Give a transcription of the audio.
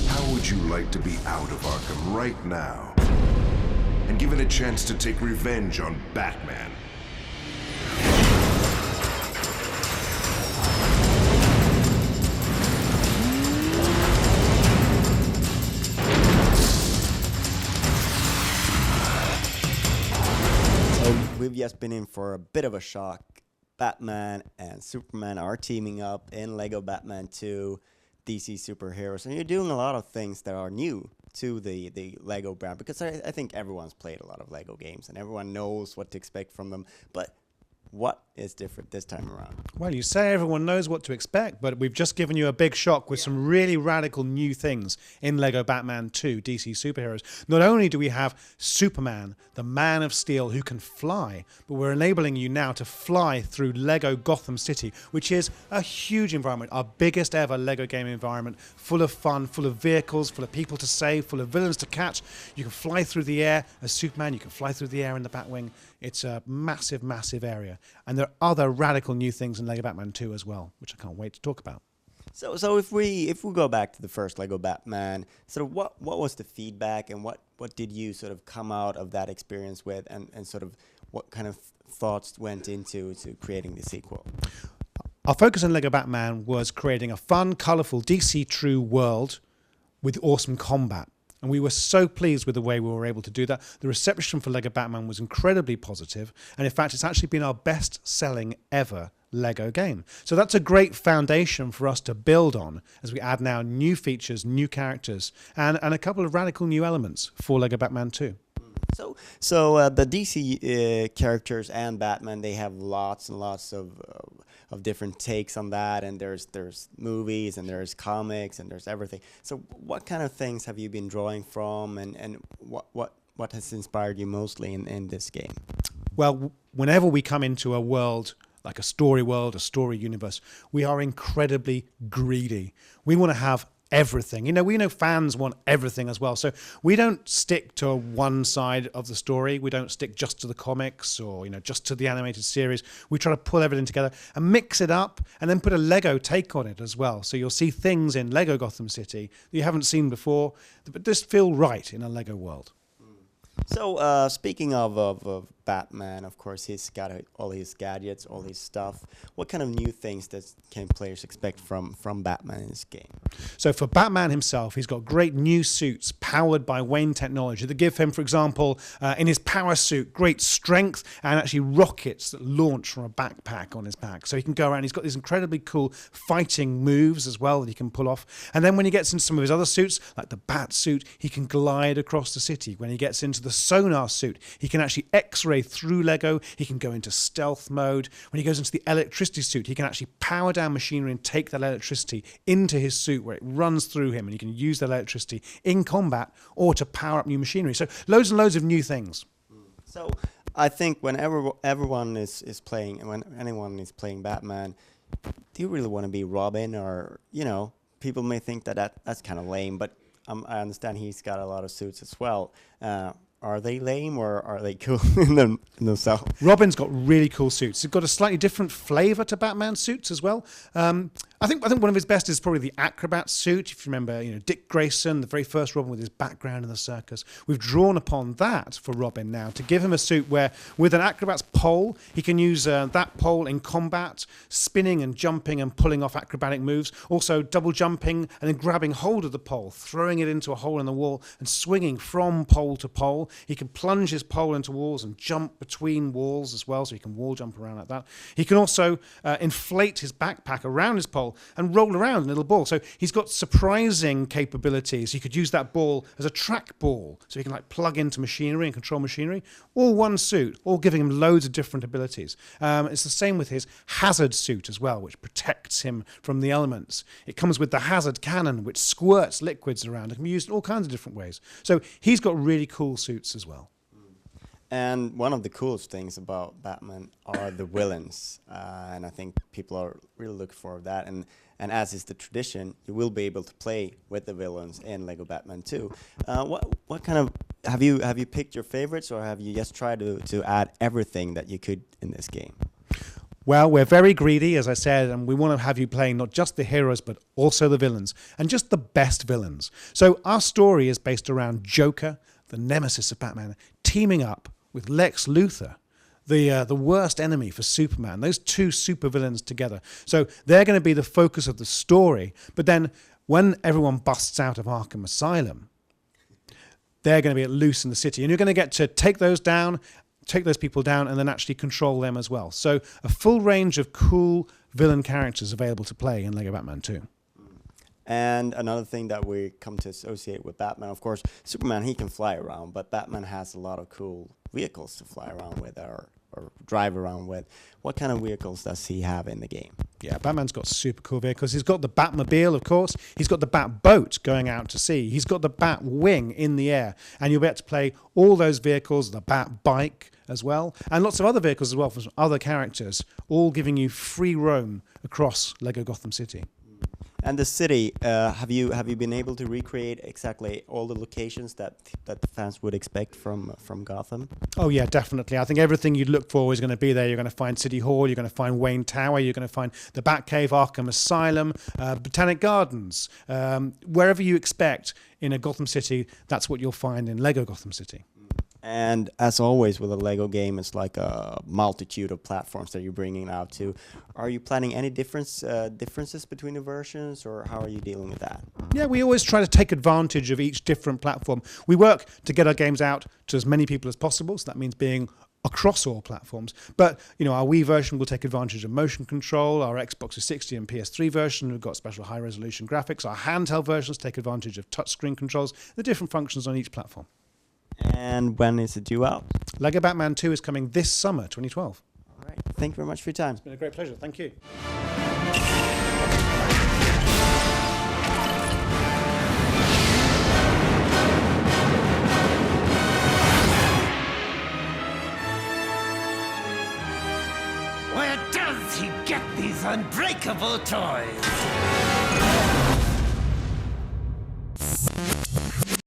How would you like to be out of Arkham right now and given a chance to take revenge on Batman? We've just been in for a bit of a shock. Batman and Superman are teaming up in Lego Batman 2, DC superheroes, and you're doing a lot of things that are new to the Lego brand, because I think everyone's played a lot of Lego games and everyone knows what to expect from them. But what is different this time around? Well, you say everyone knows what to expect, but we've just given you a big shock with some really radical new things in Lego Batman 2, DC superheroes. Not only do we have Superman, the Man of Steel, who can fly, but we're enabling you now to fly through Lego Gotham City, which is a huge environment, our biggest ever Lego game environment, full of fun, full of vehicles, full of people to save, full of villains to catch. You can fly through the air as Superman, you can fly through the air in the Batwing. It's a massive, massive area. And there are other radical new things in Lego Batman 2 as well, which I can't wait to talk about. So if we go back to the first Lego Batman, sort of what was the feedback, and what did you sort of come out of that experience with, and sort of what kind of thoughts went into creating the sequel? Our focus on Lego Batman was creating a fun, colourful DC true world with awesome combat. And we were so pleased with the way we were able to do that. The reception for Lego Batman was incredibly positive. And in fact, it's actually been our best-selling ever Lego game. So that's a great foundation for us to build on as we add now new features, new characters, and a couple of radical new elements for Lego Batman 2. So the DC characters and Batman, they have lots and lots of different takes on that, and there's movies and there's comics and there's everything. So what kind of things have you been drawing from, and what has inspired you mostly in this game? Well, whenever we come into a world like a story world, a story universe, we are incredibly greedy. We want to have everything. You know, we know fans want everything as well. So we don't stick to one side of the story. We don't stick just to the comics or, just to the animated series. We try to pull everything together and mix it up and then put a Lego take on it as well. So you'll see things in Lego Gotham City that you haven't seen before, but just feel right in a Lego world. So speaking of Batman, of course, he's got all his gadgets, all his stuff. What kind of new things can players expect from Batman in this game? So for Batman himself, he's got great new suits powered by Wayne technology that give him, for example, in his power suit, great strength and actually rockets that launch from a backpack on his back. So he can go around. He's got these incredibly cool fighting moves as well that he can pull off. And then when he gets into some of his other suits, like the Bat suit, he can glide across the city. When he gets into the sonar suit, he can actually X-ray through Lego. He can go into stealth mode. When he goes into the electricity suit, he can actually power down machinery and take that electricity into his suit where it runs through him, and he can use that electricity in combat or to power up new machinery. So loads and loads of new things. So I think whenever everyone is playing, when anyone is playing Batman, do you really want to be Robin? Or, people may think that's kind of lame, but I understand he's got a lot of suits as well. Are they lame or are they cool in themselves? Robin's got really cool suits. He's got a slightly different flavour to Batman's suits as well. I think one of his best is probably the Acrobat Suit. If you remember, Dick Grayson, the very first Robin with his background in the circus. We've drawn upon that for Robin now to give him a suit where, with an Acrobat's pole, he can use that pole in combat, spinning and jumping and pulling off acrobatic moves. Also double jumping and then grabbing hold of the pole, throwing it into a hole in the wall and swinging from pole to pole. He can plunge his pole into walls and jump between walls as well, so he can wall jump around like that. He can also inflate his backpack around his pole and roll around in a little ball. So he's got surprising capabilities. He could use that ball as a track ball, so he can plug into machinery and control machinery. All one suit, all giving him loads of different abilities. It's the same with his hazard suit as well, which protects him from the elements. It comes with the hazard cannon, which squirts liquids around. It can be used in all kinds of different ways. So he's got really cool suits as well. And one of the coolest things about Batman are the villains, and I think people are really looking for that. And as is the tradition, you will be able to play with the villains in Lego Batman 2. What kind of have you picked your favorites, or have you just tried to add everything that you could in this game? Well, we're very greedy, as I said, and we want to have you playing not just the heroes, but also the villains, and just the best villains. So our story is based around Joker, the nemesis of Batman, teaming up with Lex Luthor, the worst enemy for Superman. Those two supervillains together. So they're going to be the focus of the story. But then when everyone busts out of Arkham Asylum, they're going to be loose in the city. And you're going to get to take those people down, and then actually control them as well. So a full range of cool villain characters available to play in LEGO Batman 2. And another thing that we come to associate with Batman, of course, Superman, he can fly around, but Batman has a lot of cool vehicles to fly around with or drive around with. What kind of vehicles does he have in the game? Yeah, Batman's got super cool vehicles. He's got the Batmobile, of course. He's got the Batboat going out to sea. He's got the Batwing in the air. And you'll be able to play all those vehicles, the Batbike as well, and lots of other vehicles as well from other characters, all giving you free roam across LEGO Gotham City. And the city, have you been able to recreate exactly all the locations that the fans would expect from Gotham? Oh yeah, definitely. I think everything you'd look for is going to be there. You're going to find City Hall, you're going to find Wayne Tower, you're going to find the Batcave, Arkham Asylum, Botanic Gardens. Wherever you expect in a Gotham City, that's what you'll find in LEGO Gotham City. And as always with a Lego game, it's like a multitude of platforms that you're bringing out to. Are you planning any differences between the versions, or how are you dealing with that? Yeah, we always try to take advantage of each different platform. We work to get our games out to as many people as possible, so that means being across all platforms. But, our Wii version will take advantage of motion control. Our Xbox 360 and PS3 version, we've got special high-resolution graphics. Our handheld versions take advantage of touchscreen controls, the different functions on each platform. And when is it due out? LEGO Batman 2 is coming this summer, 2012. All right. Thank you very much for your time. It's been a great pleasure. Thank you. Where does he get these unbreakable toys?